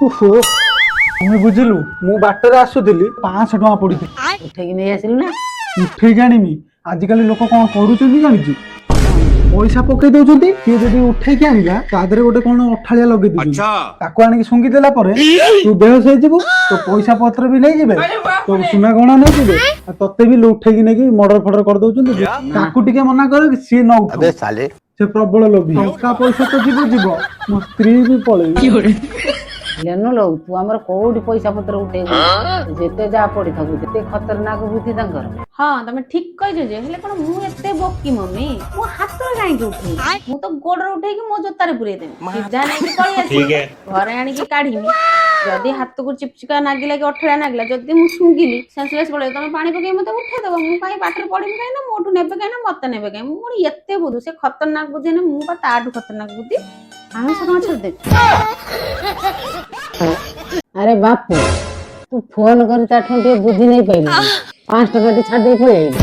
ଓହୋ ଆମେ ବୁଝିଲୁ ମୁଁ ବାଟରେ ଆସୁଥିଲି 500 ଟଙ୍କା ପଡିଥିଲା ଉଠେଇକି ନେଇ ଆସିଲୁ ନା? ଉଠେଇକି ଆଣିବି। ଆଜିକାଲି ଲୋକ କଣ କରୁଛନ୍ତି ଜାଣିଛୁ? ପଇସା ପକେଇ ଦଉଛନ୍ତି, ସିଏ ଯଦି ଉଠେଇକି ଆଣିଲା ତା ଦେହରେ ଗୋଟେ କଣ ଅଠାଳିଆ ଲଗେଇ ଦଉଛନ୍ତି, ତାକୁ ଆଣିକି ଶୁଙ୍ଘି ଦେଲା ପରେ ତୁ ବେହୋସ ହେଇଯିବୁ, ତୋ ପଇସା ପତ୍ର ବି ନେଇଯିବେ, ତୋ ସୁନା ଗହଣା ନେଇଯିବେ, ଆଉ ତତେ ବି ଉଠେଇକି ନେଇକି ମର୍ଡର ଫର୍ଡର କରିଦଉଛନ୍ତି। ତାକୁ ଟିକେ ମନା କର କି ସିଏ ନ ଉଠାଉ, ସେ ପ୍ରବଳ ଲୋଭୀ। ଟଙ୍କା ପଇସା ତ ଯିବ ଯିବ, ମୋ ସ୍ତ୍ରୀ ବି ପଳେଇବ। ଲେନୁ ତୁ ଆମର କୋଉଠି ପଇସା ପତ୍ର ଉଠେଇବୁ? ଯେତେ ଯାହା ପଡିଥାଉ, ଯେତେ ଖତରନାକ ବୁଦ୍ଧି ତାଙ୍କର। ହଁ ତମେ ଠିକ କହିଛ ଯେ, ହେଲେ କଣ ମୁଁ ଏତେ ବୋକି ମମି? ମୁଁ ହାତରେ କାହିଁକି ଉଠେଇବି? ମୁଁ ତ ଗୋଡରେ ଉଠେଇକି ମୋ ଜୋତାରେ ପୁରେଇ ଦେବି, ସିଧା ନେଇକି ପଳେଇ ଆସିବି, ଘରେ ଆଣିକି କାଢିବି। ଯଦି ହାତକୁ ଚିପଚିକା ନାଗିଲା କି ଅଠଳିଆ ନାଗିଲା, ଯଦି ମୁଁ ଶୁଙ୍ଘିଲି ସେନ୍ସଲେସ୍ ପଳେଇବ, ତମେ ପାଣି ପକେଇ ମତେ ଉଠେଇଦବ। ମୁଁ କାହିଁ ବାଟରେ ପଡିବି କାହିଁ ନା, ମୋଠୁ ନେବେ କାହିଁ ନା, ମତେ ନେବେ କାହିଁ? ମୁଁ କଣ ଏତେ ବୁଦ୍ଧି? ସେ ଖତରନାକ ବୁଦ୍ଧି ନା, ମୁଁ ବା ତାଠୁ ଖତରନାକ ବୁଦ୍ଧି। 500 ଟଙ୍କା ଛାଡ଼ିଦେବି। ଆରେ ବାପୁ, ତୁ ଫୋନ କରି ତାଠୁ ଟିକେ ବୁଝି ନେଇ ପାଇଲୁ, 5 ଟଙ୍କା ଛାଡି ଦେଇ ପଳେଇ ଆଇଲୁ।